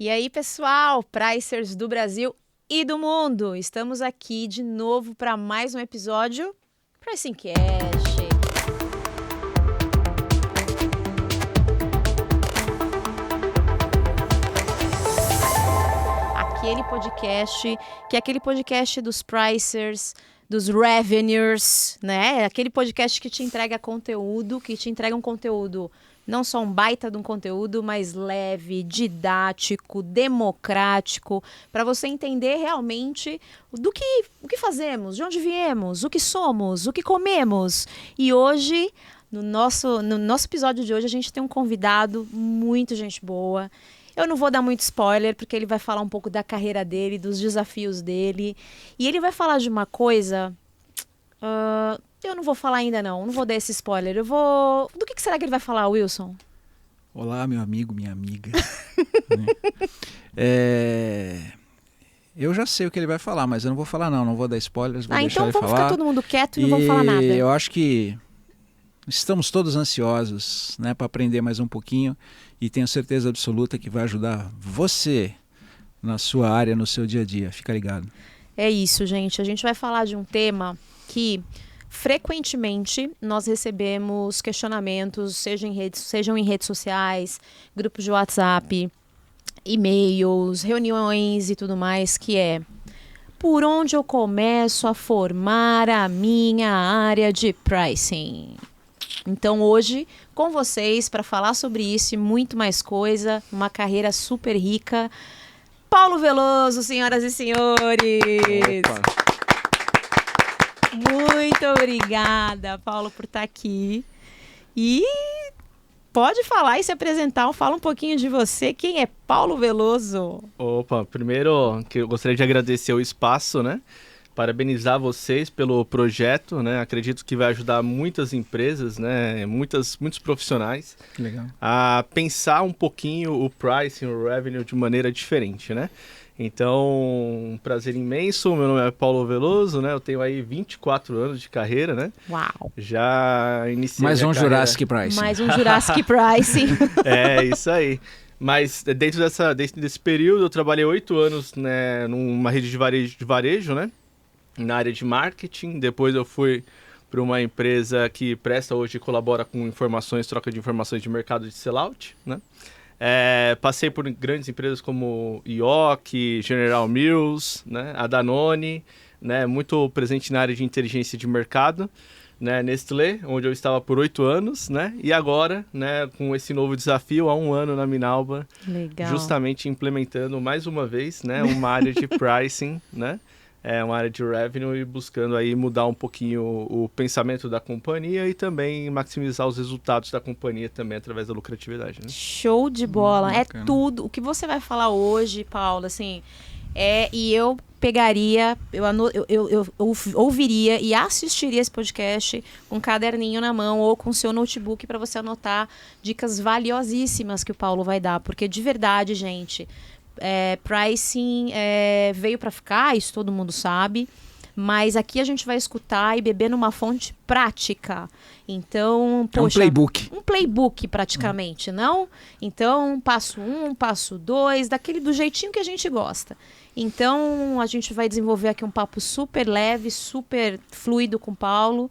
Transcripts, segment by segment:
E aí, pessoal, Pricers do Brasil e do mundo, estamos aqui de novo para mais um episódio Pricing Cash. Aquele podcast que é aquele podcast dos Pricers, dos Revenuers, né? Aquele podcast que te entrega conteúdo, que te entrega um conteúdo, não só um baita de um conteúdo, mas leve, didático, democrático, para você entender realmente o que fazemos, de onde viemos, o que somos, o que comemos. E hoje, no nosso episódio de hoje, a gente tem um convidado muito gente boa. Eu não vou dar muito spoiler, porque ele vai falar um pouco da carreira dele, dos desafios dele. E ele vai falar de uma coisa... eu não vou falar ainda não vou dar esse spoiler. Do que será que ele vai falar, Wilson? Olá, meu amigo, minha amiga. Eu já sei o que ele vai falar, mas eu não vou falar não vou dar spoilers, vou deixar então ele vamos falar. Ficar todo mundo quieto e não vamos falar nada. Eu acho que estamos todos ansiosos, né, para aprender mais um pouquinho, e tenho certeza absoluta que vai ajudar você na sua área, no seu dia a dia. Fica ligado. É isso, gente. A gente vai falar de um tema que frequentemente nós recebemos questionamentos, sejam em redes sociais, grupos de WhatsApp, e-mails, reuniões e tudo mais, que é: por onde eu começo a formar a minha área de pricing? Então hoje, com vocês, para falar sobre isso e muito mais coisa, uma carreira super rica, Paulo Veloso, senhoras e senhores! Opa. Muito obrigada, Paulo, por estar aqui. E pode falar e se apresentar, fala um pouquinho de você. Quem é Paulo Veloso? Opa, primeiro que eu gostaria de agradecer o espaço, né? Parabenizar vocês pelo projeto, né? Acredito que vai ajudar muitas empresas, né? Muitos profissionais Legal. A pensar um pouquinho o pricing, o revenue de maneira diferente, né? Então, um prazer imenso. Meu nome é Paulo Veloso, né? Eu tenho aí 24 anos de carreira, né? Uau! Já iniciei Mais um carreira... Jurassic Pricing. Mais um Jurassic Pricing. É, isso aí. Mas dentro desse período, eu trabalhei 8 anos, né, numa rede de varejo, né? Na área de marketing. Depois eu fui para uma empresa que presta hoje e colabora com informações, troca de informações de mercado de sellout, né? Passei por grandes empresas como IOC, General Mills, né? A Danone, né? Muito presente na área de inteligência de mercado, né? Nestlé, onde eu estava por 8 anos, né? E agora, né, com esse novo desafio, há 1 ano na Minalba, Legal. Justamente implementando mais uma vez, né, uma área de pricing, né? Uma área de revenue, e buscando aí mudar um pouquinho o pensamento da companhia e também maximizar os resultados da companhia também através da lucratividade, né? Show de bola. É Bacana. tudo. O que você vai falar hoje, Paulo, assim, e eu pegaria, eu ouviria e assistiria esse podcast com um caderninho na mão ou com o seu notebook para você anotar dicas valiosíssimas que o Paulo vai dar, porque de verdade, gente, pricing veio para ficar, isso todo mundo sabe, mas aqui a gente vai escutar e beber numa fonte prática. Então, poxa, Um playbook praticamente, não? Então, passo 1, passo 2, do jeitinho que a gente gosta. Então, a gente vai desenvolver aqui um papo super leve, super fluido com o Paulo,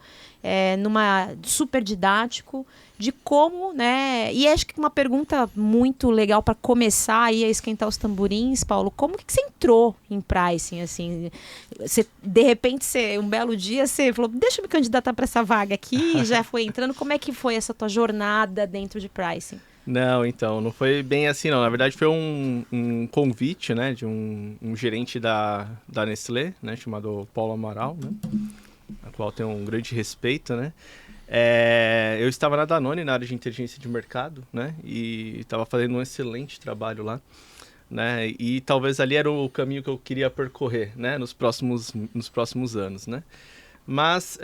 super didático, de como, né? E acho que uma pergunta muito legal para começar aí a esquentar os tamborins, Paulo, como que você entrou em pricing, assim? De repente, um belo dia, você falou, deixa eu me candidatar para essa vaga aqui, já foi entrando. Como é que foi essa tua jornada dentro de pricing? Não, então, não foi bem assim, não. Na verdade, foi um convite, né, de um gerente da Nestlé, né, chamado Paulo Amaral, né, a qual tenho um grande respeito, né. Eu estava na Danone, na área de inteligência de mercado, né, e estava fazendo um excelente trabalho lá, né, e talvez ali era o caminho que eu queria percorrer, né, nos próximos anos, né. Mas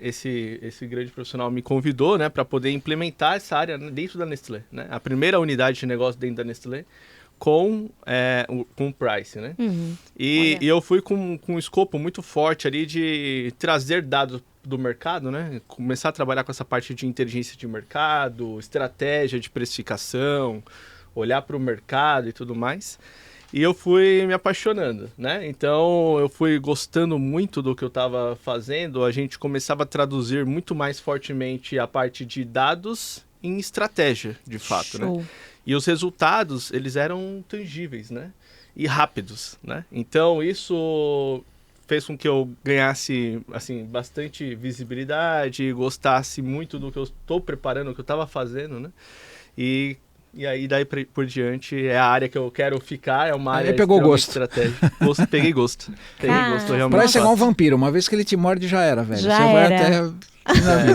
esse grande profissional me convidou, né, para poder implementar essa área dentro da Nestlé, né? A primeira unidade de negócio dentro da Nestlé com o Price, né? Uhum. E eu fui com um escopo muito forte ali de trazer dados do mercado, né? Começar a trabalhar com essa parte de inteligência de mercado, estratégia de precificação, olhar para o mercado e tudo mais. E eu fui me apaixonando, né? Então, eu fui gostando muito do que eu estava fazendo. A gente começava a traduzir muito mais fortemente a parte de dados em estratégia, de fato, Show. né? E os resultados, eles eram tangíveis, né? E rápidos, né? Então, isso fez com que eu ganhasse, assim, bastante visibilidade, gostasse muito do que eu estou preparando, do que eu estava fazendo, né? E aí, daí por diante, é a área que eu quero ficar, é uma área pegou gosto. estratégica. Peguei gosto. Peguei gosto, realmente. Parece igual um vampiro, uma vez que ele te morde já era, velho. Já você era. vai até...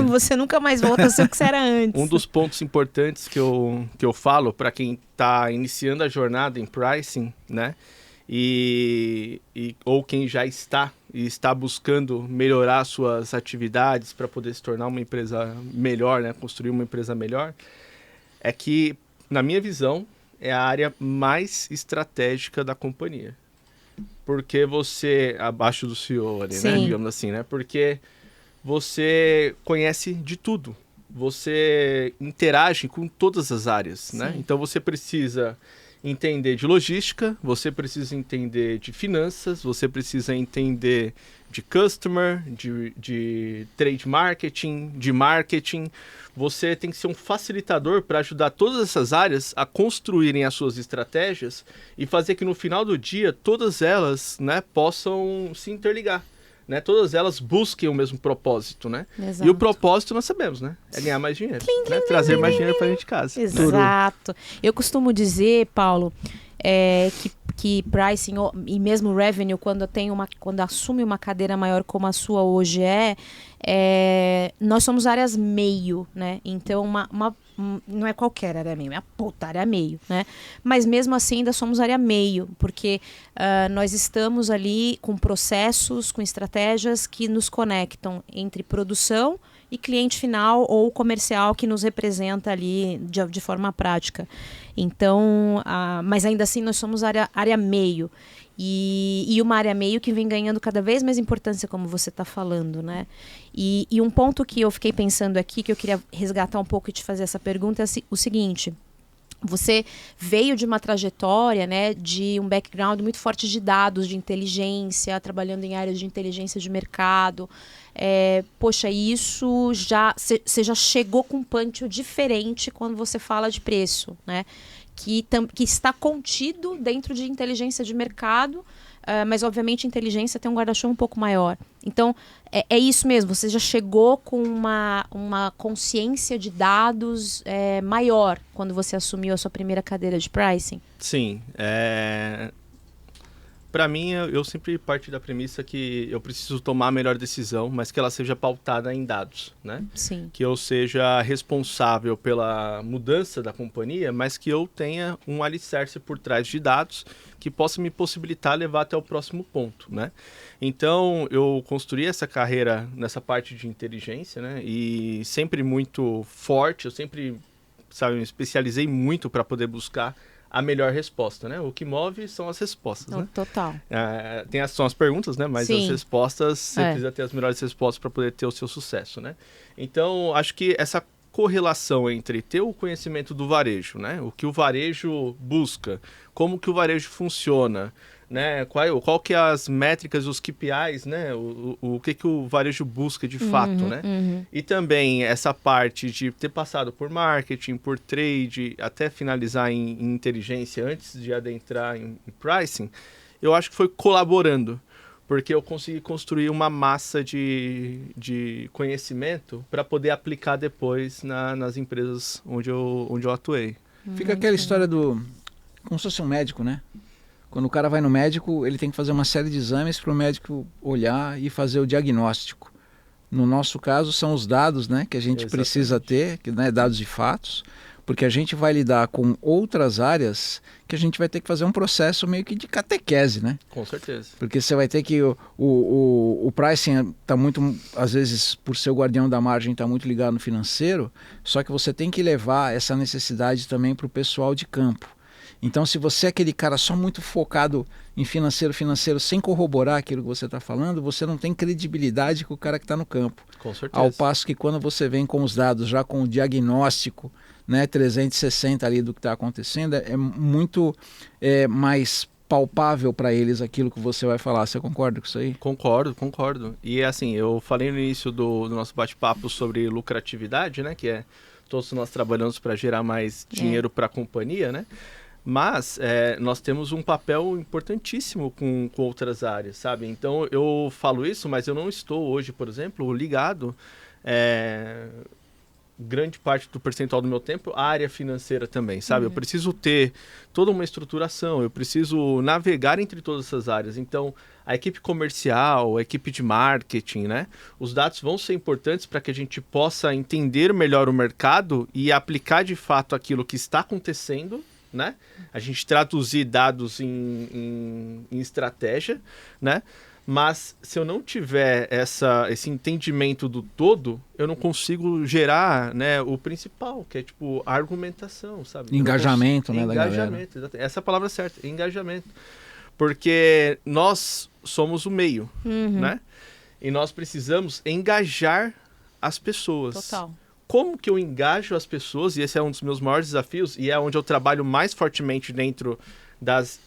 Você nunca mais volta a ser o que você era antes. Um dos pontos importantes que eu falo para quem está iniciando a jornada em pricing, né? Ou quem já está e está buscando melhorar suas atividades para poder se tornar uma empresa melhor, né? Construir uma empresa melhor, é que, na minha visão, é a área mais estratégica da companhia. Porque você, abaixo do CEO ali, né? Digamos assim, né? Porque você conhece de tudo. Você interage com todas as áreas, né? Então você precisa entender de logística, você precisa entender de finanças, você precisa entender de customer, de trade marketing, de marketing. Você tem que ser um facilitador para ajudar todas essas áreas a construírem as suas estratégias e fazer que no final do dia todas elas, né, possam se interligar. Né? Todas elas busquem o mesmo propósito, né? Exato. E o propósito nós sabemos, né? É ganhar mais dinheiro, né? Trazer mais dinheiro para dentro de casa. Exato. Eu costumo dizer, Paulo, que pricing e mesmo revenue, quando assume uma cadeira maior como a sua hoje nós somos áreas meio, né? Então, não é qualquer área meio, é a puta área meio, né? Mas mesmo assim ainda somos área meio, porque nós estamos ali com processos, com estratégias que nos conectam entre produção e cliente final ou comercial que nos representa ali de forma prática. Então, mas ainda assim nós somos área meio. E uma área meio que vem ganhando cada vez mais importância, como você está falando, né? E um ponto que eu fiquei pensando aqui, que eu queria resgatar um pouco e te fazer essa pergunta, é o seguinte: você veio de uma trajetória, né, de um background muito forte de dados, de inteligência, trabalhando em áreas de inteligência de mercado. Poxa, isso você já chegou com um punch diferente quando você fala de preço, né? Que está contido dentro de inteligência de mercado, mas obviamente inteligência tem um guarda-chuva um pouco maior. Então, é isso mesmo, você já chegou com uma consciência de dados maior quando você assumiu a sua primeira cadeira de pricing? Sim, para mim, eu sempre parto da premissa que eu preciso tomar a melhor decisão, mas que ela seja pautada em dados, né? Sim. Que eu seja responsável pela mudança da companhia, mas que eu tenha um alicerce por trás de dados que possa me possibilitar levar até o próximo ponto, né? Então, eu construí essa carreira nessa parte de inteligência, né? E sempre muito forte, eu sempre, me especializei muito para poder buscar a melhor resposta, né? O que move são as respostas, né? Total. São as perguntas, né? Mas Sim. as respostas, você precisa ter as melhores respostas para poder ter o seu sucesso, né? Então, acho que essa correlação entre ter o conhecimento do varejo, né? O que o varejo busca, como que o varejo funciona, né? Qual que é as métricas, os KPIs, né? O que o varejo busca de fato, né? E também essa parte de ter passado por marketing, por trade, até finalizar em inteligência antes de adentrar em pricing, eu acho que foi colaborando, porque eu consegui construir uma massa de conhecimento para poder aplicar depois nas empresas onde eu atuei. Fica aquela história como se fosse um médico, né? Quando o cara vai no médico, ele tem que fazer uma série de exames para o médico olhar e fazer o diagnóstico. No nosso caso, são os dados, né, que a gente precisa ter, né, dados de fatos, porque a gente vai lidar com outras áreas que a gente vai ter que fazer um processo meio que de catequese, né? Com certeza. Porque você vai ter que... O pricing está muito, às vezes, por ser o guardião da margem, está muito ligado no financeiro, só que você tem que levar essa necessidade também para o pessoal de campo. Então, se você é aquele cara só muito focado em financeiro, sem corroborar aquilo que você está falando, você não tem credibilidade com o cara que está no campo. Com certeza. Ao passo que quando você vem com os dados, já com o diagnóstico, né, 360 ali do que está acontecendo, é muito mais palpável para eles aquilo que você vai falar. Você concorda com isso aí? Concordo. E assim, eu falei no início do nosso bate-papo sobre lucratividade, né? Que é todos nós trabalhamos para gerar mais dinheiro para a companhia, né? Mas nós temos um papel importantíssimo com outras áreas, sabe? Então eu falo isso, mas eu não estou hoje, por exemplo, ligado grande parte do percentual do meu tempo à área financeira também, sabe? Eu preciso ter toda uma estruturação, eu preciso navegar entre todas essas áreas. Então, a equipe comercial, a equipe de marketing, né? Os dados vão ser importantes para que a gente possa entender melhor o mercado e aplicar de fato aquilo que está acontecendo, né? A gente traduzir dados em estratégia, né? Mas se eu não tiver esse entendente do todo, eu não consigo gerar, né, o principal, que é tipo a argumentação, sabe? Engajamento, né, da galera. Engajamento, essa é a palavra certa, engajamento. Porque nós somos o meio, né? E nós precisamos engajar as pessoas. Total. Como que eu engajo as pessoas, e esse é um dos meus maiores desafios, e é onde eu trabalho mais fortemente dentro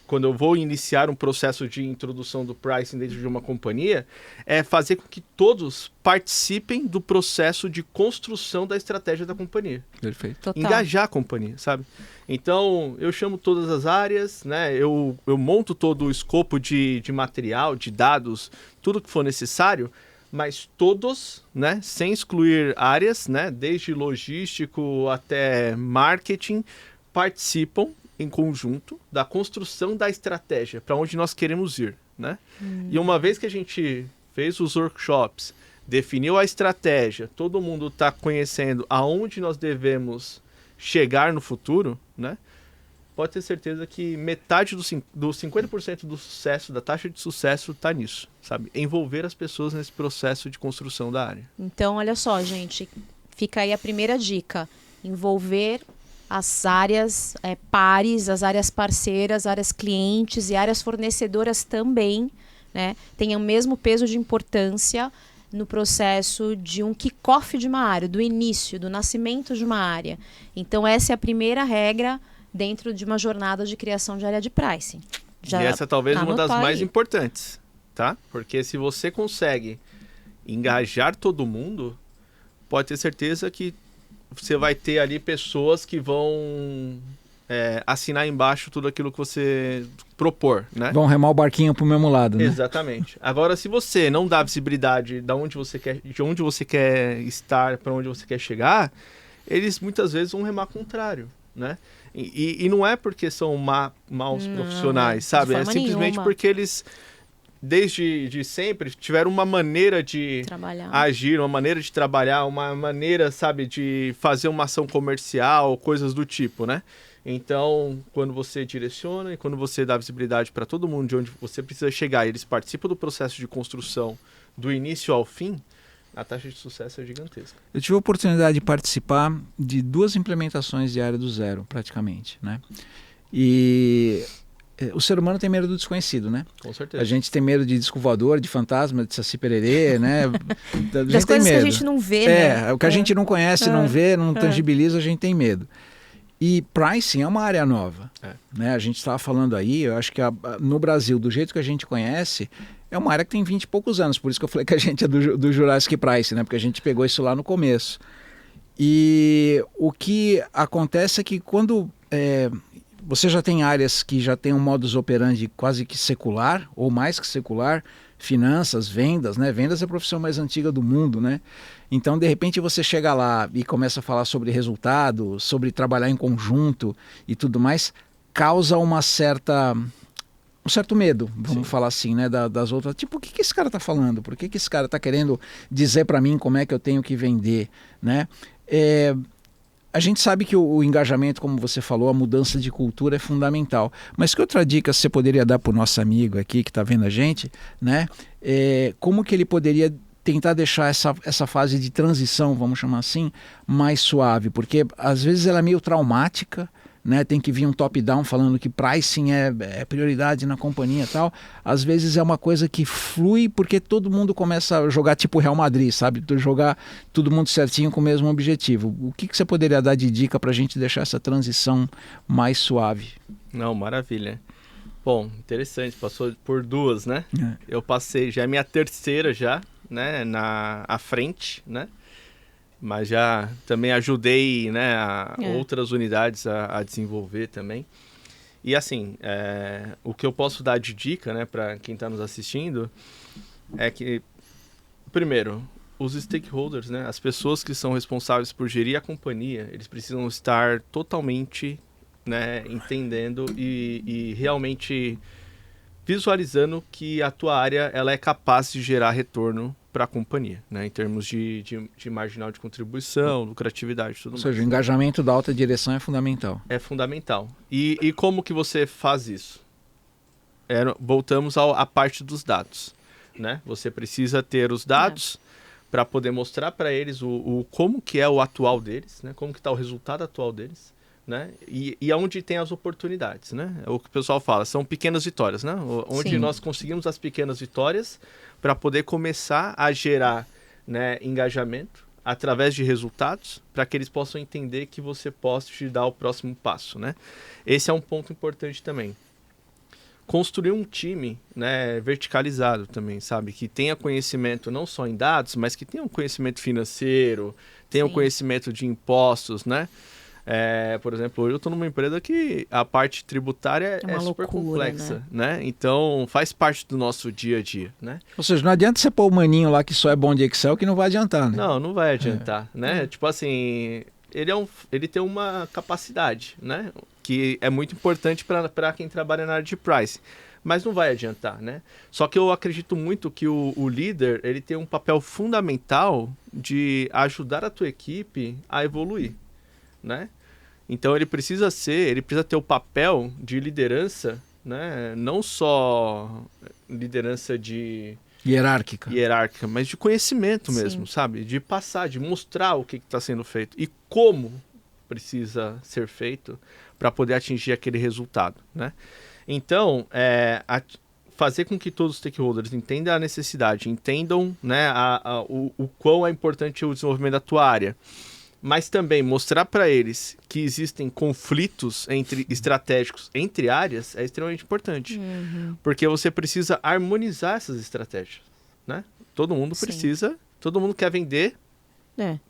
quando eu vou iniciar um processo de introdução do pricing dentro de uma companhia, é fazer com que todos participem do processo de construção da estratégia da companhia. Perfeito. Total. Engajar a companhia, sabe? Então, eu chamo todas as áreas, né? Eu monto todo o escopo de material, de dados, tudo que for necessário, mas todos, né, sem excluir áreas, né, desde logístico até marketing, participam em conjunto da construção da estratégia para onde nós queremos ir, né? E uma vez que a gente fez os workshops, definiu a estratégia, todo mundo está conhecendo aonde nós devemos chegar no futuro, né? Pode ter certeza que metade dos 50% do sucesso, da taxa de sucesso, está nisso, sabe? Envolver as pessoas nesse processo de construção da área. Então, olha só, gente, fica aí a primeira dica: envolver as áreas pares, as áreas parceiras, áreas clientes e áreas fornecedoras também, né, tenham o mesmo peso de importância no processo de um kick-off de uma área, do início, do nascimento de uma área. Então, essa é a primeira regra dentro de uma jornada de criação de área de pricing. E essa talvez uma das mais importantes, tá? Porque se você consegue engajar todo mundo, pode ter certeza que você vai ter ali pessoas que vão assinar embaixo tudo aquilo que você propor, né? Vão remar o barquinho pro mesmo lado, né? Exatamente. Agora, se você não dá visibilidade de onde você quer estar, para onde você quer chegar, eles muitas vezes vão remar contrário, né? E não é porque são maus profissionais, sabe? É simplesmente nenhuma. Porque eles, desde sempre, tiveram uma maneira de agir, uma maneira de trabalhar, uma maneira, sabe, de fazer uma ação comercial, coisas do tipo, né? Então, quando você direciona e quando você dá visibilidade para todo mundo de onde você precisa chegar e eles participam do processo de construção do início ao fim, a taxa de sucesso é gigantesca. Eu tive a oportunidade de participar de 2 implementações de área do zero, praticamente, né? E o ser humano tem medo do desconhecido, né? Com certeza. A gente tem medo de disco voador, de fantasma, de saci pererê, né? Das coisas que a gente não vê, né? O que a gente não conhece, não vê, não tangibiliza, a gente tem medo. E pricing é uma área nova, né? A gente estava falando aí, eu acho que no Brasil, do jeito que a gente conhece, é uma área que tem 20 e poucos anos, por isso que eu falei que a gente é do Jurassic Pricing, né? Porque a gente pegou isso lá no começo. E o que acontece é que quando você já tem áreas que já tem um modus operandi quase que secular, ou mais que secular, finanças, vendas, né? Vendas é a profissão mais antiga do mundo, né? Então, de repente, você chega lá e começa a falar sobre resultado, sobre trabalhar em conjunto e tudo mais, causa um certo medo, vamos falar assim, né? Das outras. Tipo, o que esse cara está falando? Por que esse cara está querendo dizer para mim como é que eu tenho que vender, né? A gente sabe que o engajamento, como você falou, a mudança de cultura é fundamental. Mas que outra dica você poderia dar para o nosso amigo aqui que está vendo a gente, né? Como que ele poderia tentar deixar essa fase de transição, vamos chamar assim, mais suave? Porque às vezes ela é meio traumática, né? Tem que vir um top-down falando que pricing é prioridade na companhia e tal. Às vezes é uma coisa que flui porque todo mundo começa a jogar tipo Real Madrid, sabe? Jogar todo mundo certinho com o mesmo objetivo. O que você poderia dar de dica para a gente deixar essa transição mais suave? Não, maravilha. Bom, interessante, passou por 2, né? Eu passei, já é minha terceira já, né, à frente, né? Mas já também ajudei, né, outras unidades a desenvolver também. E assim, o que eu posso dar de dica, né, para quem está nos assistindo, é que, primeiro, os stakeholders, né, as pessoas que são responsáveis por gerir a companhia, eles precisam estar totalmente, né, entendendo e realmente visualizando que a tua área ela é capaz de gerar retorno para a companhia, né, em termos de marginal de contribuição, lucratividade, tudo mais. Ou seja, o engajamento da alta direção é fundamental. É fundamental. E como que você faz isso? Voltamos à parte dos dados, né? Você precisa ter os dados para poder mostrar para eles como que é o atual deles, né? Como que está o resultado atual deles, né? E aonde tem as oportunidades, né? É o que o pessoal fala, são pequenas vitórias, né? Onde nós conseguimos as pequenas vitórias para poder começar a gerar, né, engajamento através de resultados, para que eles possam entender que você possa te dar o próximo passo, né? Esse é um ponto importante também. Construir um time, né, verticalizado também, sabe? Que tenha conhecimento não só em dados, mas que tenha um conhecimento financeiro, tenha um conhecimento de impostos, né? Por exemplo, hoje eu estou numa empresa que a parte tributária é super complexa, né? Então, faz parte do nosso dia a dia, né? Ou seja, não adianta você pôr o maninho lá que só é bom de Excel que não vai adiantar, né? Não vai adiantar, né? Tipo assim, ele tem uma capacidade, né? Que é muito importante para quem trabalha na área de price, mas não vai adiantar, né? Só que eu acredito muito que o líder, ele tem um papel fundamental de ajudar a tua equipe a evoluir, né? Então ele precisa ter o papel de liderança, né? Não só liderança hierárquica, mas de conhecimento mesmo, sabe? De passar, de mostrar o que está sendo feito e como precisa ser feito para poder atingir aquele resultado, né? Então, fazer com que todos os stakeholders entendam a necessidade, entendam, né, o quão é importante o desenvolvimento da tua área, mas também mostrar para eles que existem conflitos estratégicos entre áreas é extremamente importante. Porque você precisa harmonizar essas estratégias, né? Todo mundo precisa, todo mundo quer vender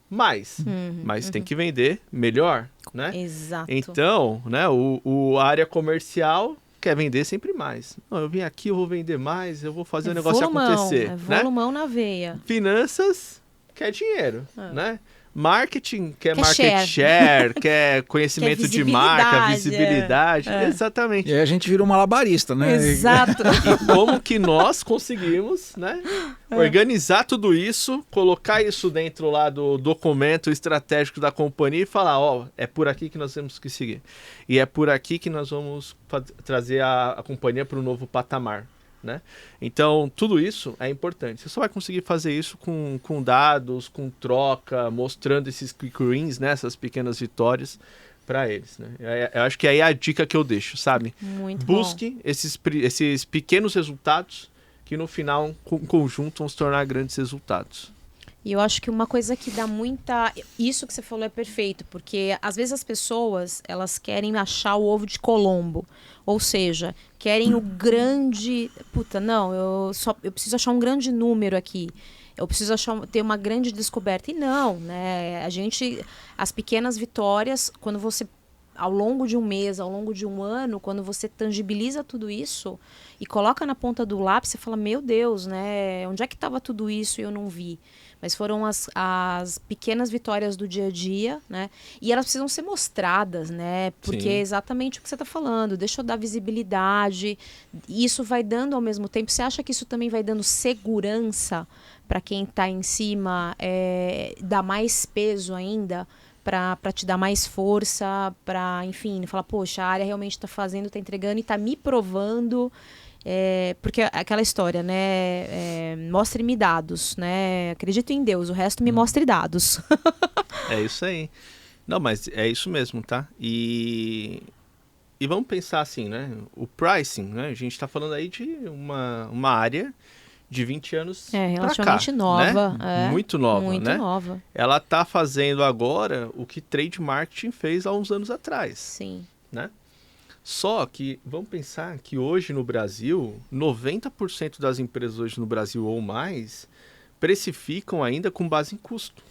mais, mas tem que vender melhor, né? Exato. Então, né, a área comercial quer vender sempre mais. Não, eu vim aqui, eu vou vender mais, eu vou fazer o negócio acontecer. Volumão na veia. Finanças quer dinheiro, né? Marketing quer market share, quer conhecimento de marca, visibilidade. Exatamente. E aí a gente vira um malabarista, né? Exato. E como que nós conseguimos, né, organizar tudo isso, colocar isso dentro lá do documento estratégico da companhia e falar, é por aqui que nós temos que seguir. E é por aqui que nós vamos trazer a companhia para um novo patamar, né? Então, tudo isso é importante. Você só vai conseguir fazer isso com dados, com troca, mostrando esses quick wins, né? Essas pequenas vitórias para eles, né? Eu acho que aí é a dica que eu deixo, sabe? Muito Busque esses pequenos resultados que no final, em conjunto, vão se tornar grandes resultados. E eu acho que uma coisa que dá muita... Isso que você falou é perfeito, porque às vezes as pessoas, elas querem achar o ovo de Colombo. Ou seja, querem o grande... eu preciso achar um grande número aqui. Eu preciso ter uma grande descoberta. E não, né? As pequenas vitórias, quando você... Ao longo de um mês, ao longo de um ano, quando você tangibiliza tudo isso e coloca na ponta do lápis, você fala, meu Deus, né? Onde é que estava tudo isso e eu não vi? Mas foram as pequenas vitórias do dia a dia, né? E elas precisam ser mostradas, né? Porque é exatamente o que você está falando. Deixa eu dar visibilidade. Isso vai dando ao mesmo tempo. Você acha que isso também vai dando segurança para quem está em cima, dá mais peso ainda? Para te dar mais força, para, enfim, falar, poxa, a área realmente está fazendo, está entregando e está me provando, porque aquela história, né, mostre-me dados, né, acredito em Deus, o resto me mostre dados. É isso aí. Não, mas é isso mesmo, tá? E vamos pensar assim, né? O pricing, né? A gente está falando aí de uma área de 20 anos pra cá, relativamente nova. Né? Muito nova, muito né? nova. Ela está fazendo agora o que trade marketing fez há uns anos atrás. Sim. Né? Só que, vamos pensar que hoje no Brasil, 90% das empresas hoje no Brasil ou mais precificam ainda com base em custo.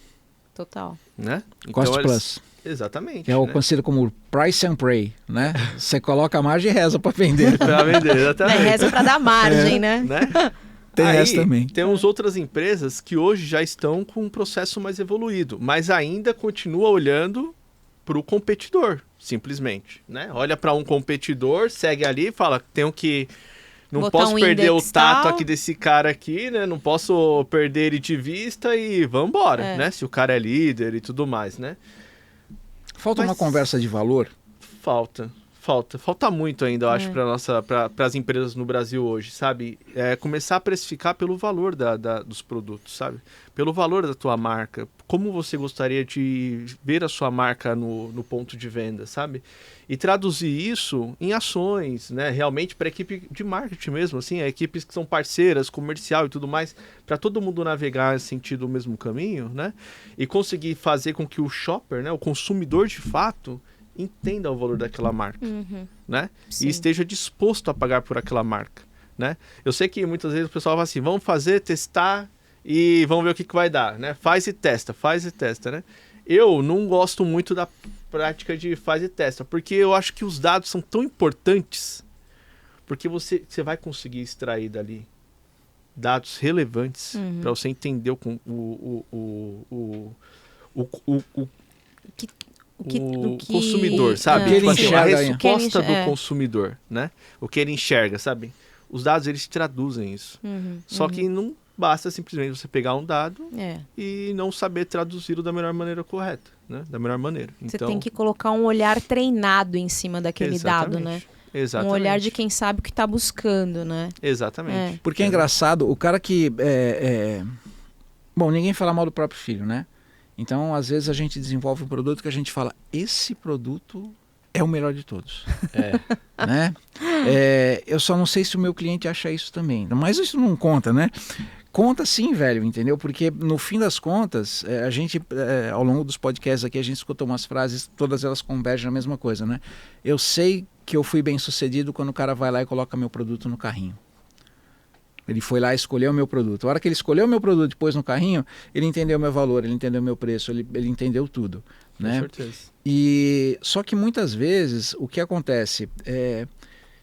Total. Né? Cost plus. Exatamente. É o conhecido como price and pray, né? Você coloca a margem e reza para vender. Para vender, exatamente. Reza para dar margem, né? Tem essa também. Temos outras empresas que hoje já estão com um processo mais evoluído, mas ainda continua olhando para o competidor, simplesmente. Né? Olha para um competidor, segue ali e fala, tenho que... Não botar posso perder o tato tal. aqui desse cara aqui, né? Não posso perder ele de vista e vambora, né? Se o cara é líder e tudo mais, né? Falta uma conversa de valor? Falta muito ainda, eu acho, para as empresas no Brasil hoje, sabe? Começar a precificar pelo valor dos produtos, sabe? Pelo valor da tua marca. Como você gostaria de ver a sua marca no ponto de venda, sabe? E traduzir isso em ações, né? Realmente para a equipe de marketing mesmo, assim, equipes que são parceiras, comercial e tudo mais, para todo mundo navegar em sentido o mesmo caminho, né? E conseguir fazer com que o shopper, né? O consumidor de fato, entenda o valor daquela marca, né? Sim. E esteja disposto a pagar por aquela marca, né? Eu sei que muitas vezes o pessoal fala assim, vamos fazer, testar e vamos ver o que vai dar, né? Faz e testa, né? Eu não gosto muito da prática de faz e testa, porque eu acho que os dados são tão importantes, porque você vai conseguir extrair dali dados relevantes para você entender o consumidor, sabe? Tipo assim, a resposta do consumidor, né? O que ele enxerga, sabe? Os dados, eles traduzem isso. Só que não basta simplesmente você pegar um dado e não saber traduzi-lo da melhor maneira correta, né? Da melhor maneira. Você tem que colocar um olhar treinado em cima daquele dado, né? Exatamente. Um olhar de quem sabe o que está buscando, né? Exatamente. Porque é engraçado, o cara que... Bom, ninguém fala mal do próprio filho, né? Então, às vezes, a gente desenvolve um produto que a gente fala, esse produto é o melhor de todos. Né? Eu só não sei se o meu cliente acha isso também. Mas isso não conta, né? Conta sim, velho, entendeu? Porque, no fim das contas, a gente, ao longo dos podcasts aqui, a gente escutou umas frases, todas elas convergem na mesma coisa, né? Eu sei que eu fui bem sucedido quando o cara vai lá e coloca meu produto no carrinho. Ele foi lá e escolheu o meu produto. A hora que ele escolheu o meu produto e pôs no carrinho, ele entendeu o meu valor, ele entendeu o meu preço, ele entendeu tudo. Né? Com certeza. Só que muitas vezes o que acontece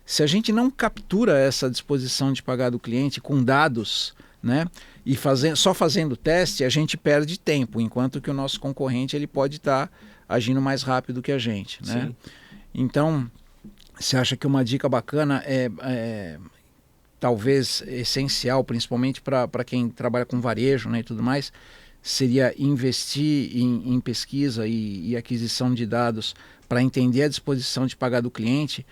se a gente não captura essa disposição de pagar do cliente com dados, né, e só fazendo teste, a gente perde tempo, enquanto que o nosso concorrente ele pode estar agindo mais rápido que a gente. Né? Então, você acha que uma dica bacana talvez essencial, principalmente para quem trabalha com varejo, né, e tudo mais, seria investir em pesquisa e aquisição de dados para entender a disposição de pagar do cliente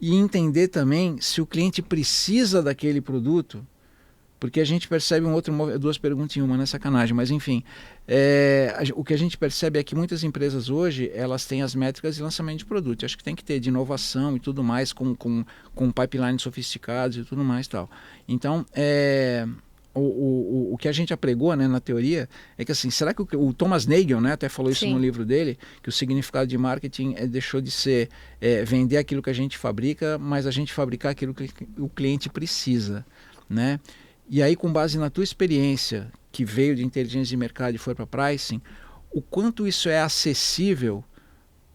e entender também se o cliente precisa daquele produto, porque a gente percebe duas perguntas em uma, né, sacanagem, mas enfim, o que a gente percebe é que muitas empresas hoje, elas têm as métricas de lançamento de produto, acho que tem que ter de inovação e tudo mais, com pipelines sofisticados e tudo mais e tal. Então, o que a gente apregou, né, na teoria é que assim, será que o Thomas Nagel, né, até falou isso no livro dele, que o significado de marketing deixou de ser vender aquilo que a gente fabrica, mas a gente fabricar aquilo que o cliente precisa, né? E aí, com base na tua experiência, que veio de inteligência de mercado e foi para pricing, o quanto isso é acessível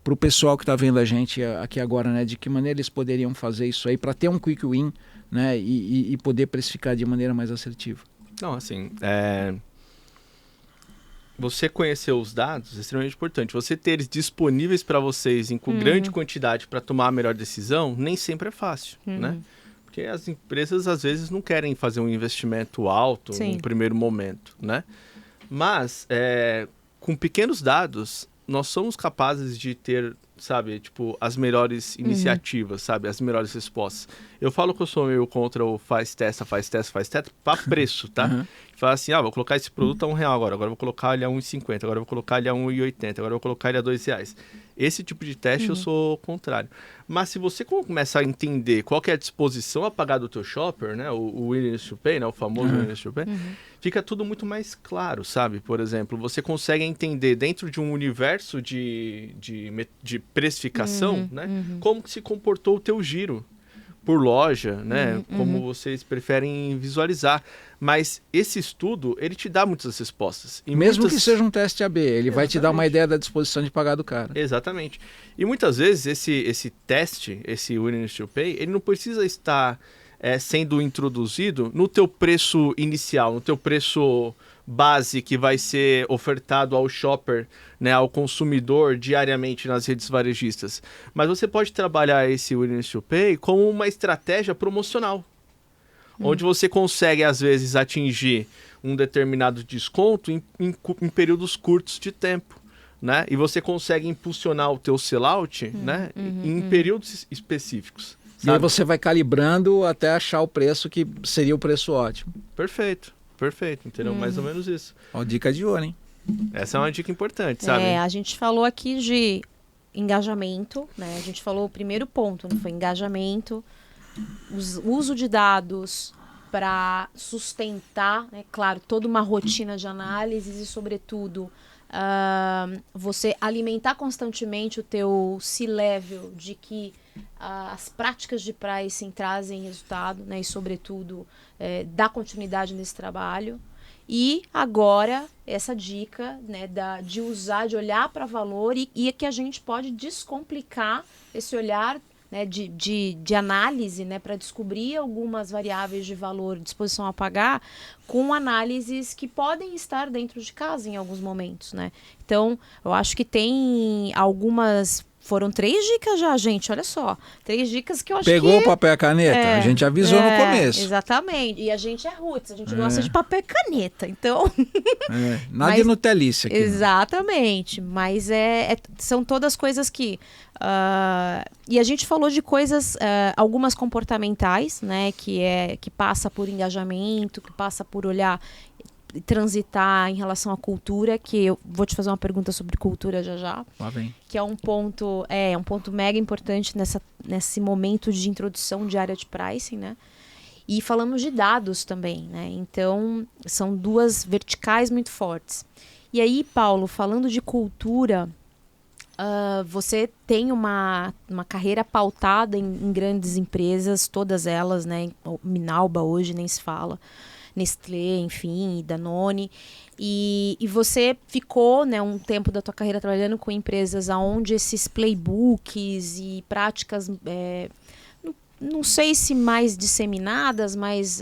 para o pessoal que está vendo a gente aqui agora, né? De que maneira eles poderiam fazer isso aí para ter um quick win, né? E poder precificar de maneira mais assertiva. Não, assim, você conhecer os dados é extremamente importante. Você ter eles disponíveis para vocês em grande quantidade para tomar a melhor decisão, nem sempre é fácil, né? Porque as empresas, às vezes, não querem fazer um investimento alto no primeiro momento, né? Mas, com pequenos dados, nós somos capazes de ter sabe, tipo, as melhores iniciativas, sabe, as melhores respostas. Eu falo que eu sou meio contra o faz testa para preço, tá? Fala assim, vou colocar esse produto a R$1 agora vou colocar ele a R$1,50, agora vou colocar ele a R$1,80, agora vou colocar ele a R$2. Esse tipo de teste eu sou contrário. Mas se você começar a entender qual que é a disposição a pagar do teu shopper, né, o willingness to pay, né, o famoso willingness to pay, fica tudo muito mais claro, sabe? Por exemplo, você consegue entender dentro de um universo de precificação, né, como que se comportou o teu giro por loja, né, como vocês preferem visualizar. Mas esse estudo, ele te dá muitas respostas. E mesmo que seja um teste AB, ele vai te dar uma ideia da disposição de pagar do cara. Exatamente. E muitas vezes esse teste, esse willingness to pay, ele não precisa estar sendo introduzido no teu preço inicial, no teu preço base que vai ser ofertado ao shopper, né, ao consumidor diariamente nas redes varejistas. Mas você pode trabalhar esse willingness to pay como uma estratégia promocional, onde você consegue, às vezes, atingir um determinado desconto em períodos curtos de tempo, né? E você consegue impulsionar o teu sellout, né, em períodos específicos. Sabe? E aí você vai calibrando até achar o preço que seria o preço ótimo. Perfeito, entendeu? Mais ou menos isso. Ó, dica de ouro, hein? Essa é uma dica importante, sabe? A gente falou aqui de engajamento, né? A gente falou o primeiro ponto, não foi engajamento, uso de dados para sustentar, né, claro, toda uma rotina de análises e, sobretudo, você alimentar constantemente o teu C-level de que as práticas de pricing trazem resultado, né, e, sobretudo, dar continuidade nesse trabalho. E agora, essa dica, né, de usar, de olhar para valor e que a gente pode descomplicar esse olhar, né, de análise, né, para descobrir algumas variáveis de valor, disposição a pagar, com análises que podem estar dentro de casa em alguns momentos, né? Então, eu acho que tem algumas... Foram 3 dicas já, gente, olha só. 3 dicas que eu acho Pegou o papel e a caneta? A gente avisou no começo. Exatamente. E a gente é roots, a gente gosta de papel e caneta, então... Nada de Nutelice aqui. Exatamente. Não. Mas são todas coisas que... e a gente falou de coisas, algumas comportamentais, né? Que passa por engajamento, que passa por olhar... transitar em relação à cultura, que eu vou te fazer uma pergunta sobre cultura já. Lá vem. Que é um ponto mega importante nesse momento de introdução de área de pricing, né? E falamos de dados também, né? Então, são 2 verticais muito fortes. E aí, Paulo, falando de cultura, você tem uma carreira pautada em grandes empresas, todas elas, né? Minalba hoje nem se fala. Nestlé, enfim, Danone, e você ficou, né, um tempo da tua carreira trabalhando com empresas onde esses playbooks e práticas, não sei se mais disseminadas, mas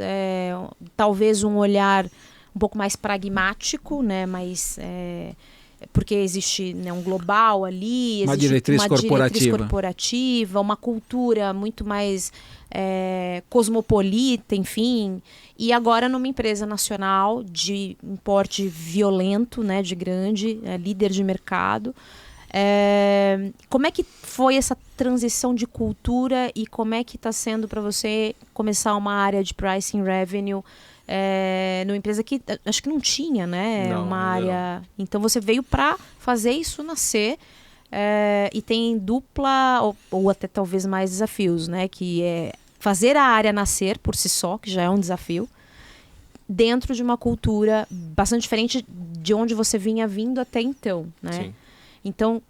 talvez um olhar um pouco mais pragmático, né, porque existe, né, um global ali, uma diretriz corporativa, uma cultura muito mais cosmopolita, enfim, e agora numa empresa nacional de um porte violento, né, de grande, líder de mercado. Como é que foi essa transição de cultura e como é que está sendo para você começar uma área de pricing revenue numa empresa que acho que não tinha, né? Uma área. Então você veio para fazer isso nascer e tem dupla ou até talvez mais desafios, né? Que é fazer a área nascer por si só, que já é um desafio, dentro de uma cultura bastante diferente de onde você vinha vindo até então, né? Sim. Então,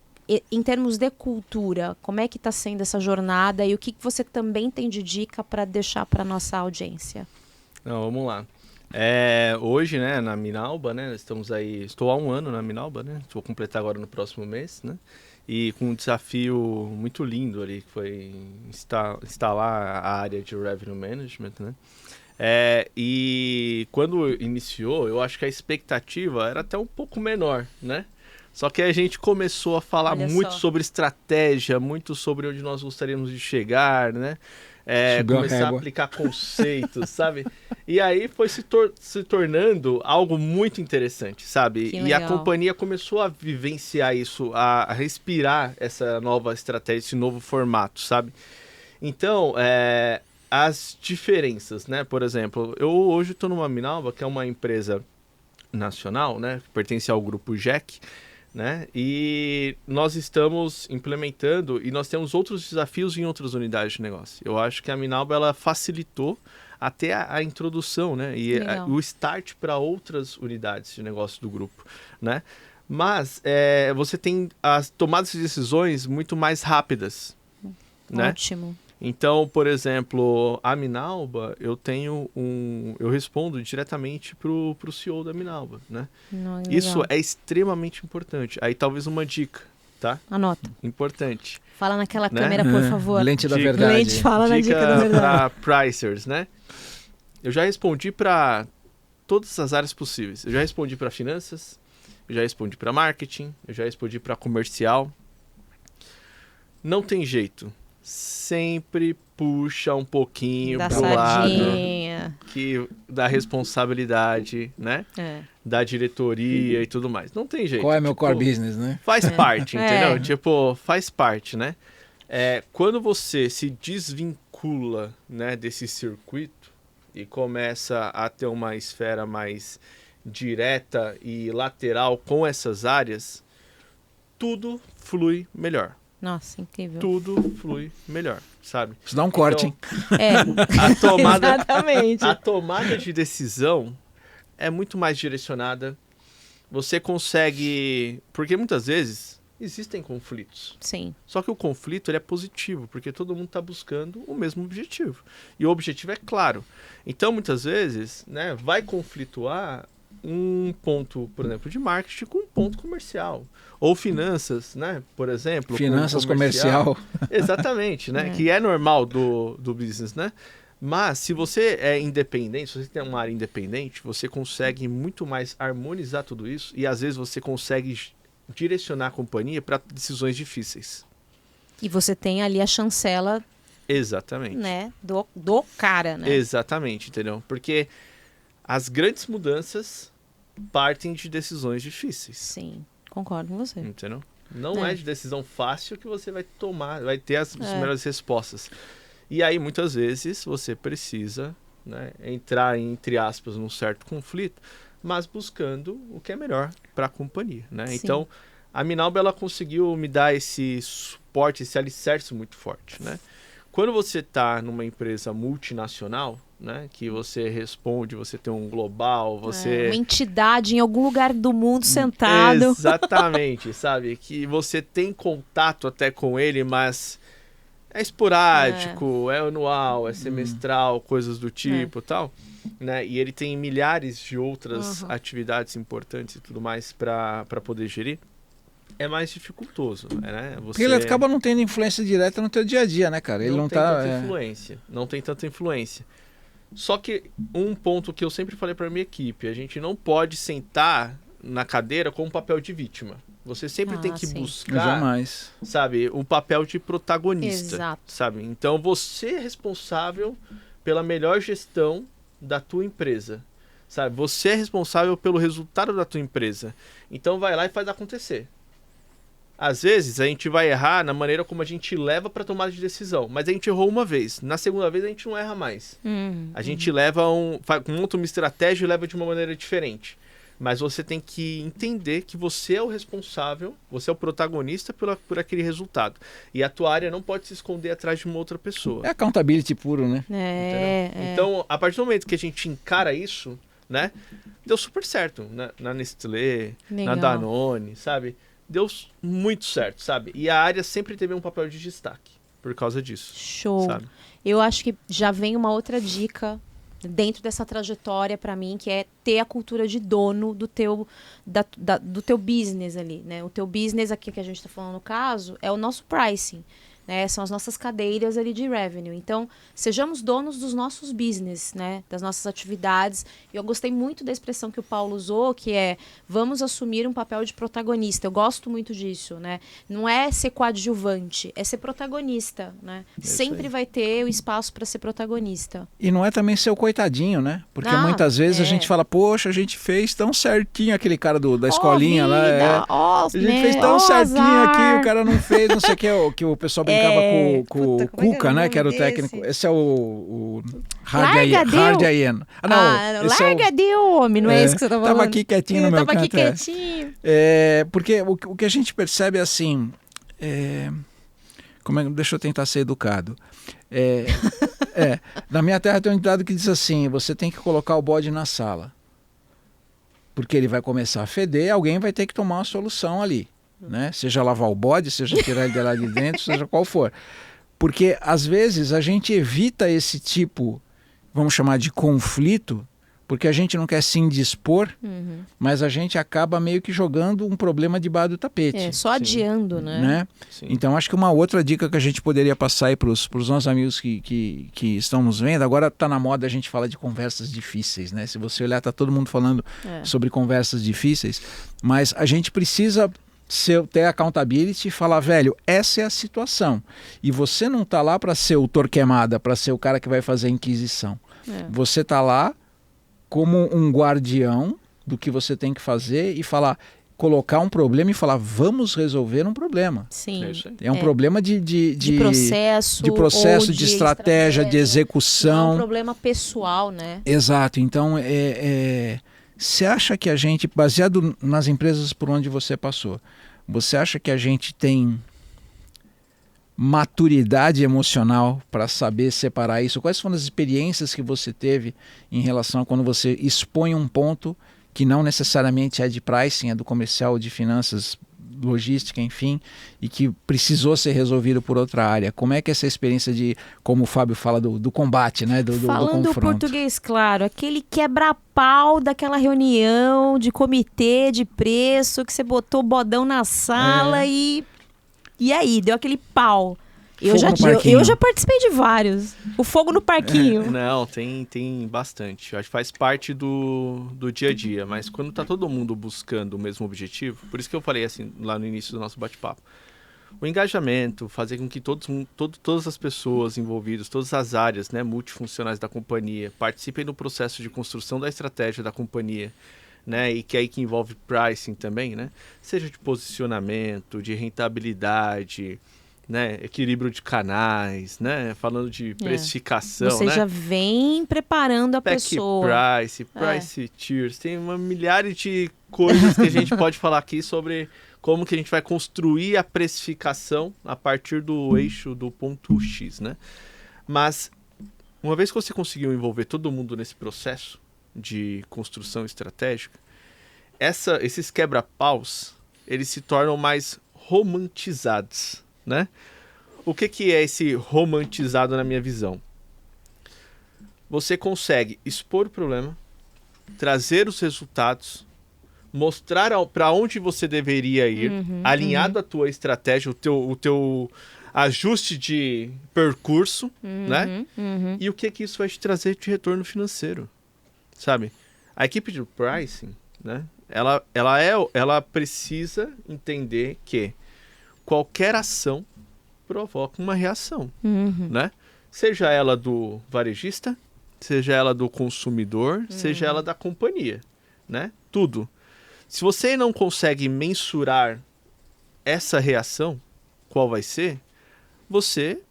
em termos de cultura, como é que está sendo essa jornada e o que você também tem de dica para deixar para nossa audiência? Não, vamos lá. Hoje, né, na Minalba, né, estou há 1 ano na Minalba, né, vou completar agora no próximo mês, né, e com um desafio muito lindo ali, que foi instalar a área de Revenue Management, né, e quando iniciou, eu acho que a expectativa era até um pouco menor, né, só que a gente começou a falar muito sobre estratégia, muito sobre onde nós gostaríamos de chegar, né, Subiu a começar a régua. aplicar conceitos, sabe? E aí foi se tornando algo muito interessante, sabe? Que E a legal. companhia começou a vivenciar isso, a respirar essa nova estratégia, esse novo formato, sabe? Então, as diferenças, né? Por exemplo, eu hoje estou numa Minalba, que é uma empresa nacional, né? Que pertence ao grupo JEC, né? E nós estamos implementando e nós temos outros desafios em outras unidades de negócio. Eu acho que a Minalba ela facilitou até a introdução, né? E Legal. o start para outras unidades de negócio do grupo, né? Mas você tem as tomadas de decisões muito mais rápidas, né? Ótimo. Então, por exemplo, a Minalba, eu respondo diretamente pro CEO da Minalba, né? Não, legal. Isso é extremamente importante. Aí talvez uma dica, tá? Anota. Importante. Fala naquela Né? câmera, por favor. Lente da Dica. verdade. Lente, fala na dica da verdade. para pricers, né? Eu já respondi para todas as áreas possíveis. Eu já respondi para finanças, eu já respondi para marketing, eu já respondi para comercial. Não tem jeito. Sempre puxa um pouquinho Da pro lado sardinha. da responsabilidade, né? É. Da diretoria e tudo mais. Não tem jeito. Qual é meu Tipo, core business, né? Faz parte, entendeu? É. Tipo, faz parte, né? Quando você se desvincula, né, desse circuito e começa a ter uma esfera mais direta e lateral com essas áreas, tudo flui melhor. Nossa, incrível. Tudo flui melhor, sabe? Isso dá um corte, hein? É. A tomada, Exatamente. a tomada de decisão é muito mais direcionada. Você consegue... Porque muitas vezes existem conflitos. Sim. Só que o conflito ele é positivo, porque todo mundo está buscando o mesmo objetivo. E o objetivo é claro. Então, muitas vezes, né, vai conflituar um ponto, por exemplo, de marketing com um ponto comercial. Ou finanças, né? Por exemplo. Finanças, com comercial. Exatamente, né? Que é normal do business, né? Mas se você é independente, se você tem uma área independente, você consegue muito mais harmonizar tudo isso e às vezes você consegue direcionar a companhia para decisões difíceis. E você tem ali a chancela, Exatamente. né, do cara, né? Exatamente, entendeu? Porque as grandes mudanças partem de decisões difíceis, Sim, concordo com você. entendeu? Não é de decisão fácil que você vai tomar, vai ter as melhores respostas. E aí, muitas vezes, você precisa, né, entrar, entre aspas, num certo conflito, mas buscando o que é melhor para a companhia, né? Sim. Então, a Minalba, ela conseguiu me dar esse suporte, esse alicerce muito forte, né? Quando você está numa empresa multinacional, né, que você responde, você tem um global, você... Uma entidade em algum lugar do mundo sentado. Exatamente, sabe? Que você tem contato até com ele, mas é esporádico, é anual, é semestral, coisas do tipo e tal, né? E ele tem milhares de outras atividades importantes e tudo mais para poder gerir. É mais dificultoso, né? Porque ele acaba não tendo influência direta no teu dia a dia, né, cara? Ele não tem tá... tanta influência, não tem tanta influência. Só que um ponto que eu sempre falei para minha equipe, a gente não pode sentar na cadeira com um papel de vítima. Você sempre tem que buscar, Jamais. sabe, um papel de protagonista, Exato. sabe? Então você é responsável pela melhor gestão da tua empresa, sabe? Você é responsável pelo resultado da tua empresa. Então vai lá e faz acontecer. Às vezes a gente vai errar na maneira como a gente leva para tomada de decisão, mas a gente errou uma vez. Na segunda vez a gente não erra mais. A gente leva monta uma estratégia e leva de uma maneira diferente. Mas você tem que entender que você é o responsável, você é o protagonista por aquele resultado. E a tua área não pode se esconder atrás de uma outra pessoa. É accountability puro, né? Então, a partir do momento que a gente encara isso, né, deu super certo na Nestlé, Legal. na Danone, sabe? Deu muito certo, sabe? E a área sempre teve um papel de destaque por causa disso. Show. Sabe? Eu acho que já vem uma outra dica dentro dessa trajetória para mim, que é ter a cultura de dono do teu business ali, né? O teu business aqui que a gente está falando no caso é o nosso pricing. né? São as nossas cadeiras ali de revenue. Então, sejamos donos dos nossos business, né? Das nossas atividades. E eu gostei muito da expressão que o Paulo usou, que é vamos assumir um papel de protagonista. Eu gosto muito disso, né? Não é ser coadjuvante, é ser protagonista, né? Sempre vai ter o espaço para ser protagonista. E não é também ser o coitadinho, né? Porque muitas vezes a gente fala, poxa, a gente fez tão certinho, aquele cara da escolinha lá. A gente fez tão certinho aqui, o cara não fez, não sei o que o pessoal brincava com o Cuca, né? Que era o técnico. Esse é o Hardyaen. Larga de homem, não é isso que você tá falando? Tava aqui quietinho no meu canto. Tava aqui quietinho. Porque o que a gente percebe é assim... deixa eu tentar ser educado. Na minha terra tem um ditado que diz assim, você tem que colocar o bode na sala. Porque ele vai começar a feder, alguém vai ter que tomar uma solução ali. Né? Seja lavar o bode, seja tirar ele de lá de dentro, seja qual for. Porque às vezes a gente evita esse tipo, vamos chamar de conflito, porque a gente não quer se indispor, mas a gente acaba meio que jogando um problema debaixo do tapete. Só adiando, né? Então acho que uma outra dica que a gente poderia passar aí para os nossos amigos que estão nos vendo, agora está na moda a gente falar de conversas difíceis, né? Se você olhar, está todo mundo falando sobre conversas difíceis, mas a gente precisa ter accountability e falar, velho, essa é a situação. E você não está lá para ser o Torquemada, para ser o cara que vai fazer a inquisição. Você está lá como um guardião do que você tem que fazer e colocar um problema e falar, vamos resolver um problema. Sim. É um problema de processo, de estratégia, de execução. Não é um problema pessoal, né? Exato. Então, você acha que a gente, baseado nas empresas por onde você passou, você acha que a gente tem maturidade emocional para saber separar isso? Quais foram as experiências que você teve em relação a quando você expõe um ponto que não necessariamente é de pricing, é do comercial, de finanças, logística, enfim, e que precisou ser resolvido por outra área? Como é que é essa experiência de, como o Fábio fala, do combate, né? do Falando confronto? português, claro, aquele quebra-pau daquela reunião de comitê de preço que você botou o bodão na sala e aí, deu aquele pau. Eu já participei de vários. O fogo no parquinho. Não, tem bastante. Acho que faz parte do dia a dia. Mas quando tá todo mundo buscando o mesmo objetivo, por isso que eu falei assim lá no início do nosso bate-papo. O engajamento, fazer com que todas as pessoas envolvidas, todas as áreas, né, multifuncionais da companhia, participem do processo de construção da estratégia da companhia, né, e que aí que envolve pricing também, né, seja de posicionamento, de rentabilidade, né, equilíbrio de canais, né, falando de precificação, Você já vem preparando a pessoa. Price tiers, tem milhares de coisas que a gente pode falar aqui sobre como que a gente vai construir a precificação a partir do eixo do ponto X, né? Mas uma vez que você conseguiu envolver todo mundo nesse processo de construção estratégica, esses quebra-paus, eles se tornam mais romantizados, né? O que é esse romantizado na minha visão? Você consegue expor o problema, trazer os resultados, mostrar para onde você deveria ir, alinhado à tua estratégia, o teu ajuste de percurso, né? E o que isso vai te trazer de retorno financeiro, sabe? A equipe de pricing, né? Ela precisa entender que qualquer ação provoca uma reação, né? Seja ela do varejista, seja ela do consumidor, seja ela da companhia, né? Tudo. Se você não consegue mensurar essa reação, qual vai ser, você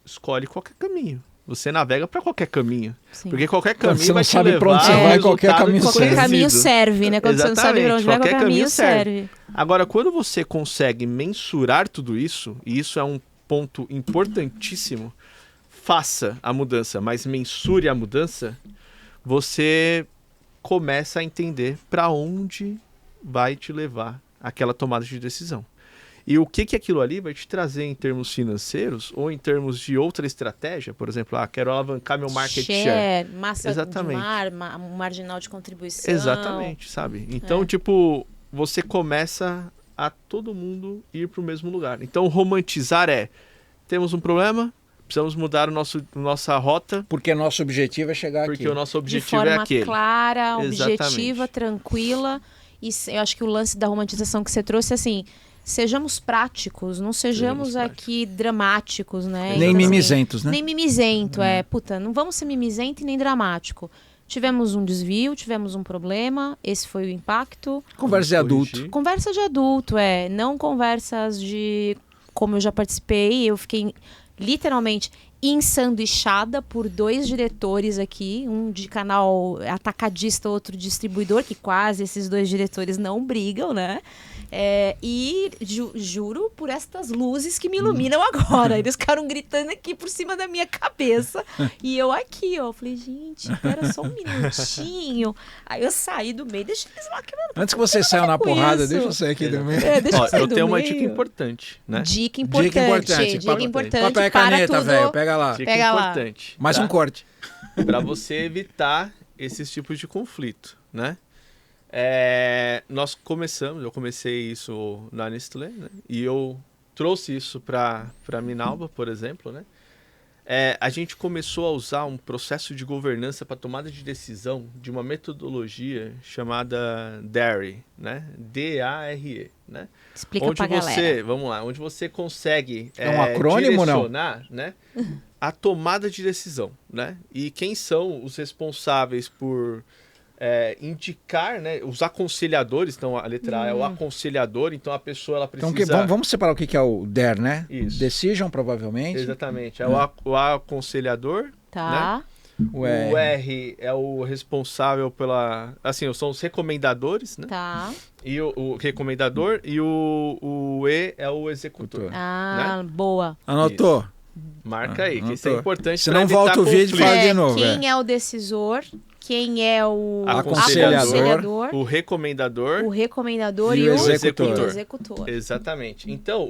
escolhe qualquer caminho. Você navega para qualquer caminho. Sim. Porque qualquer caminho você vai não sabe te para onde levar você vai, qualquer caminho Qualquer caminho serve, né? Quando Exatamente, você não sabe para onde vai, qualquer caminho serve. Agora, quando você consegue mensurar tudo isso, e isso é um ponto importantíssimo, faça a mudança, mas mensure a mudança, você começa a entender para onde vai te levar aquela tomada de decisão. E o que aquilo ali vai te trazer em termos financeiros ou em termos de outra estratégia, por exemplo, quero alavancar meu market share. Massa Exatamente. de marginal de contribuição. Exatamente, sabe? Então, você começa a todo mundo ir para o mesmo lugar. Então, romantizar temos um problema, precisamos mudar nossa rota. Porque nosso objetivo é chegar aqui. Porque o nosso objetivo de forma é aquele. clara, Exatamente. objetiva, tranquila. E eu acho que o lance da romantização que você trouxe, assim, sejamos práticos, não sejamos aqui dramáticos, né? Nem Então, mimizentos, né? Nem mimizento, puta, não vamos ser mimizento e nem dramático. Tivemos um desvio, tivemos um problema, esse foi o impacto. Conversa de adulto. Conversa de adulto, não conversas de... Como eu já participei, eu fiquei literalmente ensanduichada por 2 diretores aqui, um de canal atacadista, outro distribuidor, que quase esses 2 diretores não brigam, né? E juro por estas luzes que me iluminam agora. Eles ficaram gritando aqui por cima da minha cabeça. E eu aqui, ó. Falei, gente, espera só um minutinho. Aí eu saí do meio, deixa eles lá quebrando. Antes que você saia na porrada, deixa eu sair aqui do meio. Eu tenho uma dica importante, né? Dica importante. Papel e caneta, velho. Pega lá. Dica importante. Mais um corte. Para você evitar esses tipos de conflito, né? Eu comecei isso na Nestlé, né? E eu trouxe isso para Minalba, por exemplo, né? A gente começou a usar um processo de governança para tomada de decisão de uma metodologia chamada DARE, né? D-A-R-E, né? Explica pra galera. Vamos lá, onde você consegue um acrônimo, direcionar, né? A tomada de decisão, né? E quem são os responsáveis por indicar, né, os aconselhadores. Então a letra A é o aconselhador, então a pessoa ela precisa... Então vamos separar o que é o DARE, né? Isso. Decision, provavelmente. Exatamente, é o aconselhador, tá, né? O R é o responsável pela... Assim, são os recomendadores, né? Tá. E o recomendador, e o E é o executor. Né? Boa. Anotou? Isso. Marca aí, que isso é importante. Se não volta o vídeo, fala de novo. Quem é o decisor, quem é o aconselhador, o recomendador e o executor. Exatamente. Então,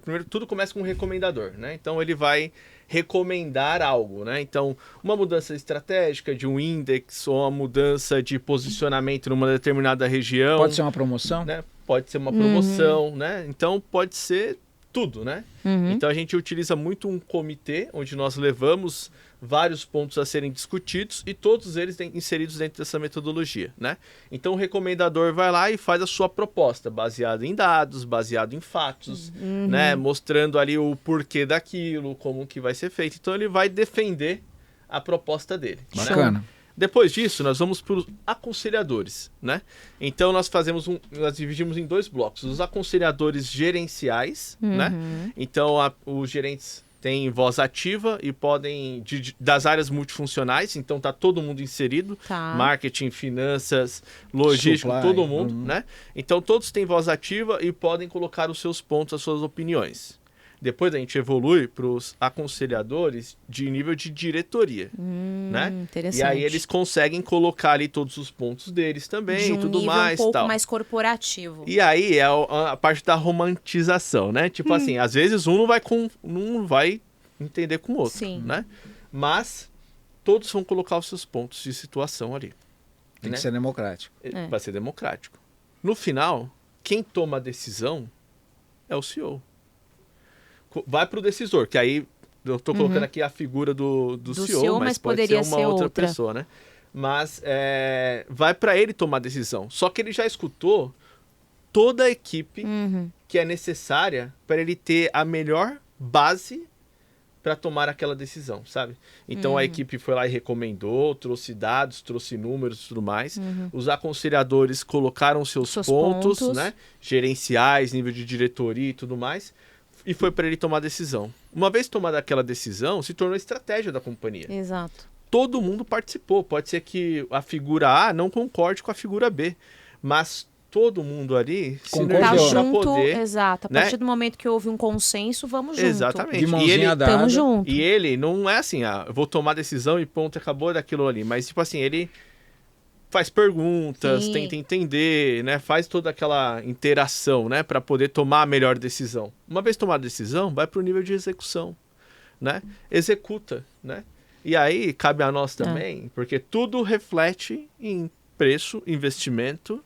primeiro tudo começa com o recomendador, né? Então ele vai recomendar algo, né? Então, uma mudança estratégica de um index ou uma mudança de posicionamento numa determinada região. Pode ser uma promoção? Né? Pode ser uma promoção, né? Então pode ser tudo, né? Então a gente utiliza muito um comitê onde nós levamos vários pontos a serem discutidos e todos eles inseridos dentro dessa metodologia, né? Então o recomendador vai lá e faz a sua proposta, baseada em dados, baseado em fatos, né? Mostrando ali o porquê daquilo, como que vai ser feito. Então ele vai defender a proposta dele. Bacana. Né? Depois disso, nós vamos para os aconselhadores, né? Então nós dividimos em 2 blocos. Os aconselhadores gerenciais, né? Então os gerentes têm voz ativa e podem das áreas multifuncionais, então tá todo mundo inserido, marketing, finanças, logística, supply, todo mundo, né? Então todos têm voz ativa e podem colocar os seus pontos, as suas opiniões. Depois a gente evolui para os aconselhadores de nível de diretoria, né? Interessante. E aí eles conseguem colocar ali todos os pontos deles também, e tudo mais, um pouco tal. mais corporativo. E aí é a parte da romantização, né? Tipo assim, às vezes um não vai entender com o outro, Sim. né? Mas todos vão colocar os seus pontos de situação ali. Tem que ser democrático. Vai ser democrático. No final, quem toma a decisão é o CEO. Vai para o decisor, que aí eu estou colocando aqui a figura do CEO, mas pode ser uma outra pessoa, né? Mas vai para ele tomar a decisão. Só que ele já escutou toda a equipe que é necessária para ele ter a melhor base para tomar aquela decisão, sabe? Então a equipe foi lá e recomendou, trouxe dados, trouxe números e tudo mais. Os aconselhadores colocaram seus pontos, né? Gerenciais, nível de diretoria e tudo mais. E foi para ele tomar a decisão. Uma vez tomada aquela decisão, se tornou estratégia da companhia. Exato. Todo mundo participou. Pode ser que a figura A não concorde com a figura B, mas todo mundo ali se tá junto, poder... Exato. A partir do momento que houve um consenso, vamos junto. Exatamente. De mãozinha dada. Tamo junto. E ele não é assim, eu vou tomar a decisão e ponto, acabou daquilo ali. Mas, tipo assim, ele faz perguntas, tenta entender, né? Faz toda aquela interação, né? Para poder tomar a melhor decisão. Uma vez tomada a decisão, vai para o nível de execução, né? Executa, né? E aí cabe a nós também, porque tudo reflete em preço, investimento,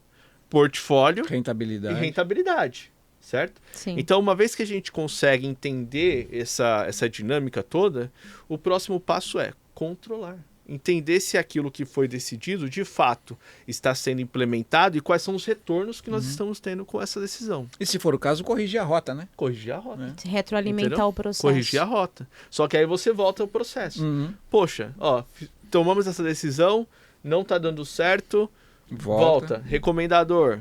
portfólio rentabilidade. e rentabilidade, certo? Sim. Então, uma vez que a gente consegue entender essa dinâmica toda, o próximo passo é controlar. Entender se aquilo que foi decidido, de fato, está sendo implementado e quais são os retornos que nós estamos tendo com essa decisão. E se for o caso, corrigir a rota, né? Corrigir a rota. Retroalimentar Entendeu? o processo. Corrigir a rota. Só que aí você volta ao processo. Poxa, ó, tomamos essa decisão, não está dando certo, volta. Recomendador,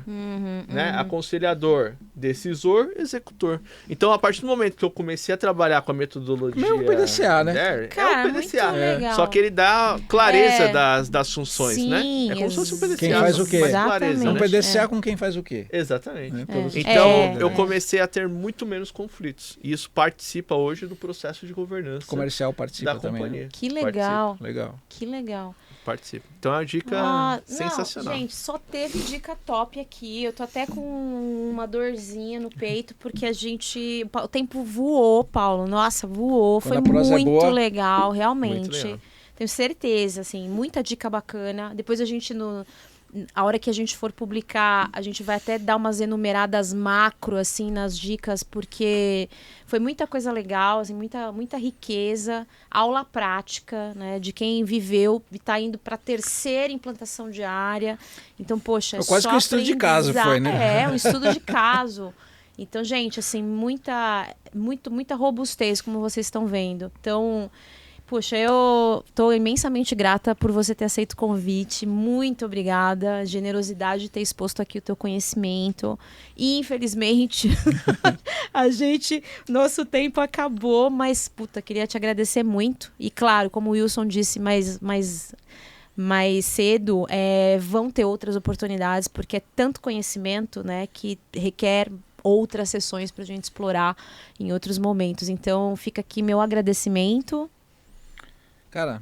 né? Aconselhador, decisor, executor. Então, a partir do momento que eu comecei a trabalhar com a metodologia... É o PDCA, né? Cara, é o PDCA. muito legal. Só que ele dá clareza das funções, Sim, né? É como se fosse um PDCA. Quem faz o quê? Mais clareza, É um né? PDCA com quem faz o quê? Exatamente. Você Então, eu né? comecei a ter muito menos conflitos. E isso participa hoje do processo de governança O comercial participa da também, companhia. né? Que legal. Legal. Que legal. Participa. Então é uma dica sensacional. Não, gente, só teve dica top aqui. Eu tô até com uma dorzinha no peito, porque o tempo voou, Paulo. Nossa, voou. Quando Foi a prosa é muito boa. legal, realmente. Muito legal. Tenho certeza, assim, muita dica bacana. Depois a gente, a hora que a gente for publicar, a gente vai até dar umas enumeradas macro, assim, nas dicas, porque foi muita coisa legal, assim, muita riqueza, aula prática, né, de quem viveu e tá indo para a terceira implantação diária. Então, poxa, Quase só que um estudo de caso foi, né? É, um estudo de caso. Então, gente, assim, muita robustez, como vocês estão vendo. Então, poxa, eu estou imensamente grata por você ter aceito o convite. Muito obrigada. Generosidade de ter exposto aqui o teu conhecimento. E, infelizmente, nosso tempo acabou, mas, puta, queria te agradecer muito. E, claro, como o Wilson disse mais cedo, vão ter outras oportunidades, porque é tanto conhecimento, né, que requer outras sessões para a gente explorar em outros momentos. Então, fica aqui meu agradecimento. Cara,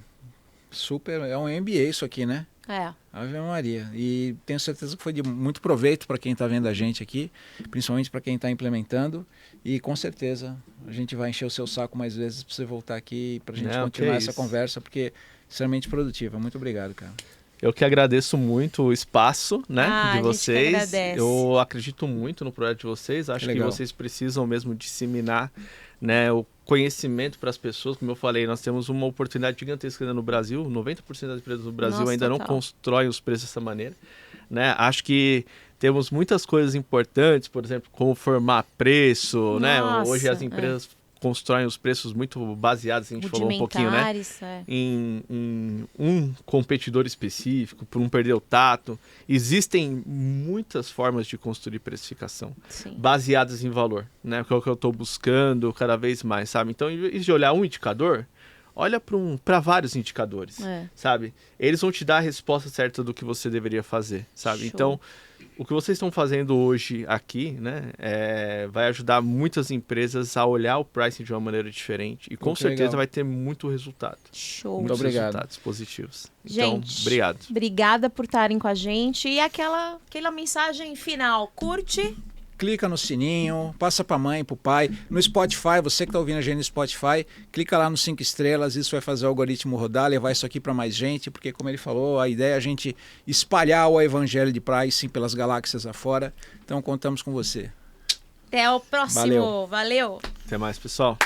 super, é um MBA isso aqui, né? Ave Maria. E tenho certeza que foi de muito proveito para quem está vendo a gente aqui, principalmente para quem está implementando. E com certeza a gente vai encher o seu saco mais vezes para você voltar aqui para a gente continuar essa conversa, porque é extremamente produtiva. Muito obrigado, cara. Eu que agradeço muito o espaço, né, de vocês. A gente que agradece. Eu acredito muito no projeto de vocês. Acho que vocês precisam mesmo disseminar, né, o conhecimento para as pessoas. Como eu falei, nós temos uma oportunidade gigantesca no Brasil. 90% das empresas do Brasil ainda não constroem os preços dessa maneira, né? Acho que temos muitas coisas importantes, por exemplo, como formar preço, né? Hoje as empresas constroem os preços muito baseados, a gente falou um pouquinho, né? Em um competidor específico, por não perder o tato. Existem muitas formas de construir precificação baseadas em valor, né? Que é o que eu estou buscando cada vez mais, sabe? Então, em vez de olhar um indicador, olha para vários indicadores, sabe? Eles vão te dar a resposta certa do que você deveria fazer, sabe? Show. Então, o que vocês estão fazendo hoje aqui, né, vai ajudar muitas empresas a olhar o pricing de uma maneira diferente e com certeza vai ter muito resultado. Show. Muito obrigado. Resultados positivos. Gente, então, obrigado. Obrigada por estarem com a gente. E aquela mensagem final, curte. Clica no sininho, passa para a mãe, para o pai. No Spotify, você que está ouvindo a gente no Spotify, clica lá nos 5 estrelas, isso vai fazer o algoritmo rodar, levar isso aqui para mais gente, porque como ele falou, a ideia é a gente espalhar o evangelho de pricing pelas galáxias afora. Então contamos com você. Até o próximo. Valeu. Até mais, pessoal.